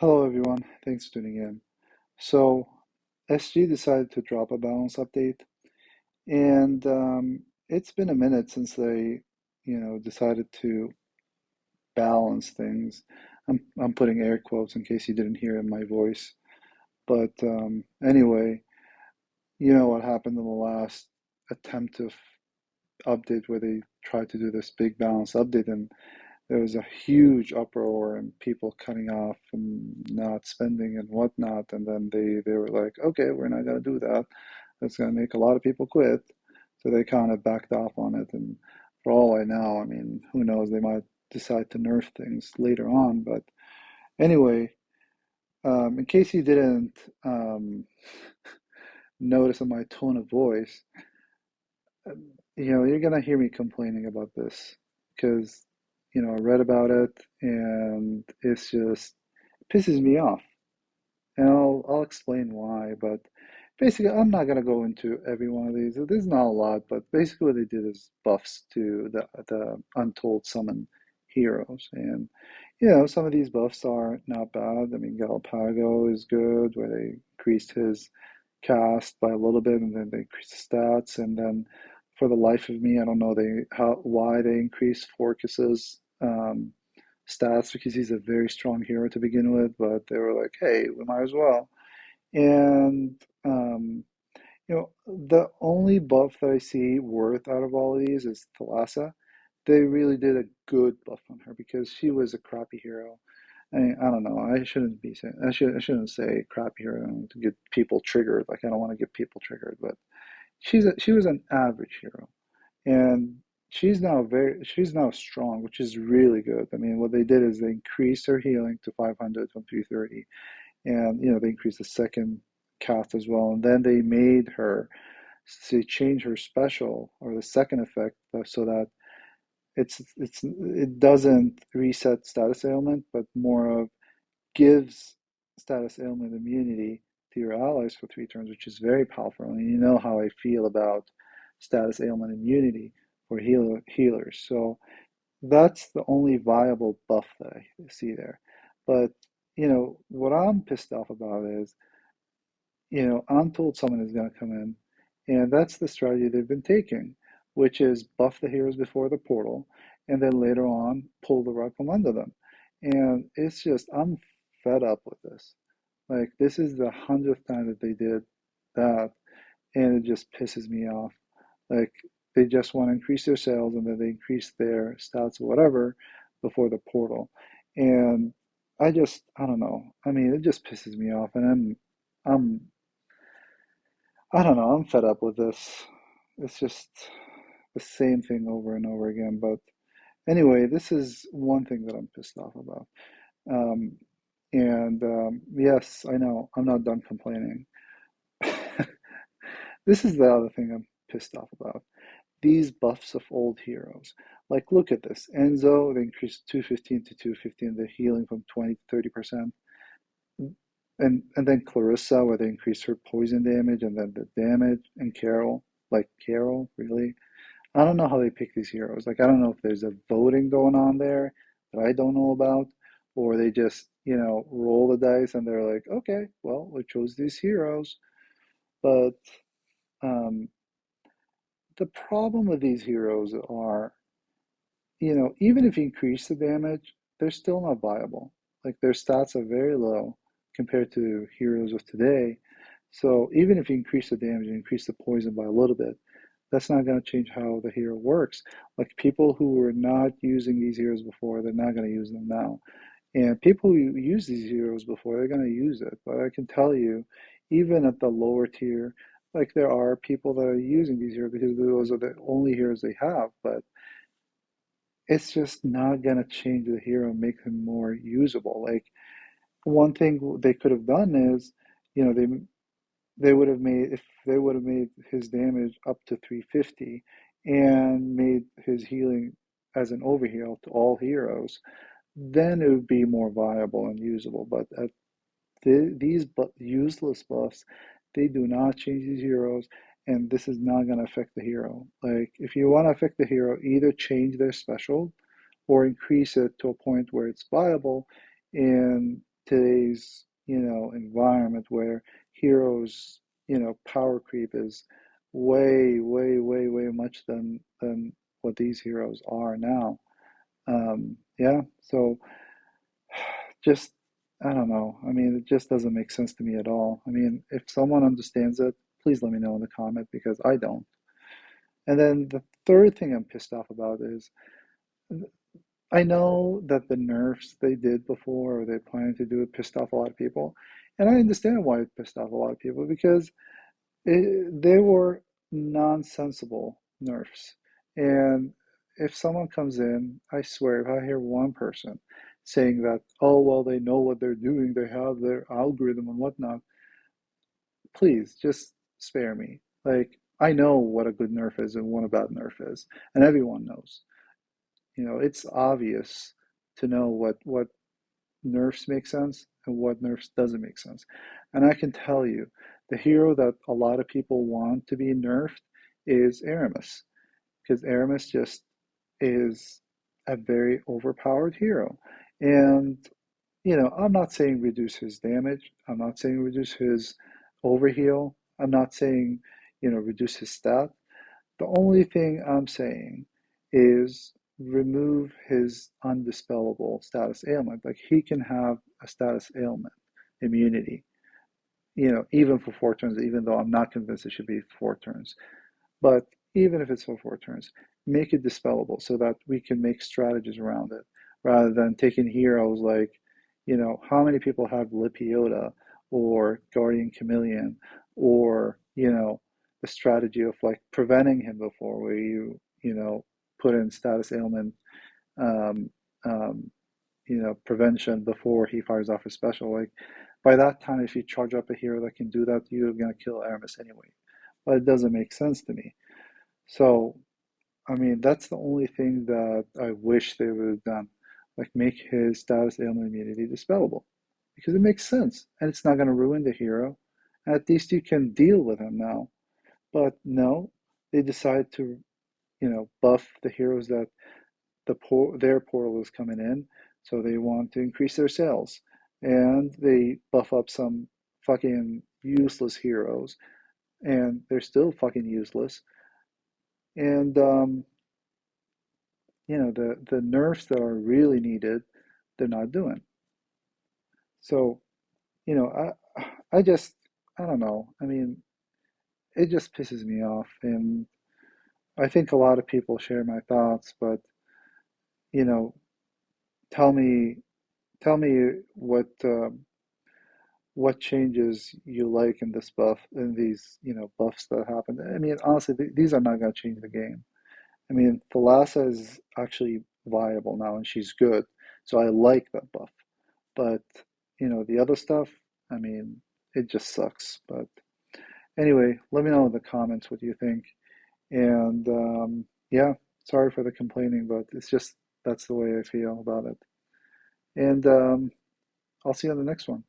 Hello everyone, thanks for tuning in. So, SG decided to drop a balance update, and it's been a minute since they, decided to balance things. I'm putting air quotes in case you didn't hear it in my voice. But anyway, you know what happened in the last attempt of update where they tried to do this big balance update, and there was a huge uproar and people cutting off and not spending and whatnot. And then they were like, okay, we're not going to do that. That's going to make a lot of people quit. So they kind of backed off on it. And for all I know, I mean, who knows? They might decide to nerf things later on. But anyway, in case you didn't notice in my tone of voice, you're going to hear me complaining about this because, I read about it and it's just it pisses me off. And I'll explain why, but basically I'm not gonna go into every one of these. There's not a lot, but basically what they did is buffs to the Untold Summon heroes. And some of these buffs are not bad. I mean Galpago is good, where they increased his cast by a little bit and then they increased the stats. And then for the life of me, I don't know why they increased Forcus's stats because he's a very strong hero to begin with, but they were like, hey, we might as well. And the only buff that I see worth out of all of these is Thalassa. They really did a good buff on her because she was a crappy hero. I mean, I don't know. I shouldn't be saying. I shouldn't say crappy hero to get people triggered. Like I don't want to get people triggered, but she was an average hero, and she's now strong, which is really good. I mean, what they did is they increased her healing to 500 from 330, and they increased the second cast as well, and then they made her to change her special or the second effect so that it doesn't reset status ailment, but more of gives status ailment immunity to your allies for 3 turns, which is very powerful. And you know how I feel about status ailment immunity for healers. So that's the only viable buff that I see there. But what I'm pissed off about is, I'm told someone is going to come in, and that's the strategy they've been taking, which is buff the heroes before the portal, and then later on pull the rug from under them. And it's just, I'm fed up with this. Like, this is the 100th time that they did that, and it just pisses me off. Like, they just want to increase their sales, and then they increase their stats or whatever before the portal. And I don't know. I mean, it just pisses me off, and I'm I don't know. I'm fed up with this. It's just the same thing over and over again. But anyway, this is one thing that I'm pissed off about. Um, and yes, I know I'm not done complaining. This is the other thing I'm pissed off about. These buffs of old heroes. Like, look at this. Enzo, they increased 215 to 215, the healing from 20 to 30%. And then Clarissa, where they increased her poison damage and then the damage, and Carol, like Carol, really. I don't know how they pick these heroes. Like, I don't know if there's a voting going on there that I don't know about, or they just, roll the dice and they're like, okay, well, we chose these heroes. But um, the problem with these heroes are, even if you increase the damage, they're still not viable. Like, their stats are very low compared to heroes of today. So even if you increase the damage and increase the poison by a little bit, that's not going to change how the hero works. Like, people who were not using these heroes before, they're not going to use them now. And people who use these heroes before, they're going to use it. But I can tell you, even at the lower tier, like, there are people that are using these heroes because those are the only heroes they have. But it's just not going to change the hero and make him more usable. Like, one thing they could have done is, you know, they would have made if they would have made his damage up to 350 and made his healing as an overheal to all heroes, then it would be more viable and usable. But at these useless buffs, they do not change these heroes, and this is not going to affect the hero. Like, if you want to affect the hero, either change their special or increase it to a point where it's viable and today's, environment where heroes, power creep is way, way, way, way much than what these heroes are now. Yeah, so just I don't know. I mean, it just doesn't make sense to me at all. I mean, if someone understands it, please let me know in the comment because I don't. And then the third thing I'm pissed off about is I know that the nerfs they did before or they planning to do it pissed off a lot of people. And I understand why it pissed off a lot of people because they were nonsensible nerfs. And if someone comes in, I swear, if I hear one person saying that, oh, well, they know what they're doing, they have their algorithm and whatnot, please just spare me. Like, I know what a good nerf is and what a bad nerf is, and everyone knows. It's obvious to know what nerfs make sense and what nerfs doesn't make sense. And I can tell you, the hero that a lot of people want to be nerfed is Aramis, because Aramis just is a very overpowered hero. And, I'm not saying reduce his damage. I'm not saying reduce his overheal. I'm not saying, reduce his stat. The only thing I'm saying is remove his undispellable status ailment. Like he can have a status ailment immunity, even for 4 turns, even though I'm not convinced it should be 4 turns. But even if it's for 4 turns, make it dispellable so that we can make strategies around it rather than taking heroes like, how many people have Lipiota or Guardian Chameleon or, the strategy of like preventing him before where you put in status ailment, um, um, prevention before he fires off his special. Like by that time, if you charge up a hero that can do that, you're gonna kill Aramis anyway. But it doesn't make sense to me. So, I mean, that's the only thing that I wish they would have done. Like make his status ailment immunity dispellable. Because it makes sense. And it's not going to ruin the hero. And at least you can deal with him now. But no, they decide to, buff the heroes that their portal is coming in. So they want to increase their sales. And they buff up some fucking useless heroes. And they're still fucking useless. And the nerfs that are really needed, they're not doing. So, I just I don't know. I mean, it just pisses me off, and I think a lot of people share my thoughts. But you know, tell me tell me what changes you like in this buff in these buffs that happen. I mean, honestly, these are not going to change the game. I mean, Thalassa is actually viable now, and she's good, so I like that buff. But, the other stuff, I mean, it just sucks. But anyway, let me know in the comments what you think. And yeah, sorry for the complaining, but it's just that's the way I feel about it. And I'll see you on the next one.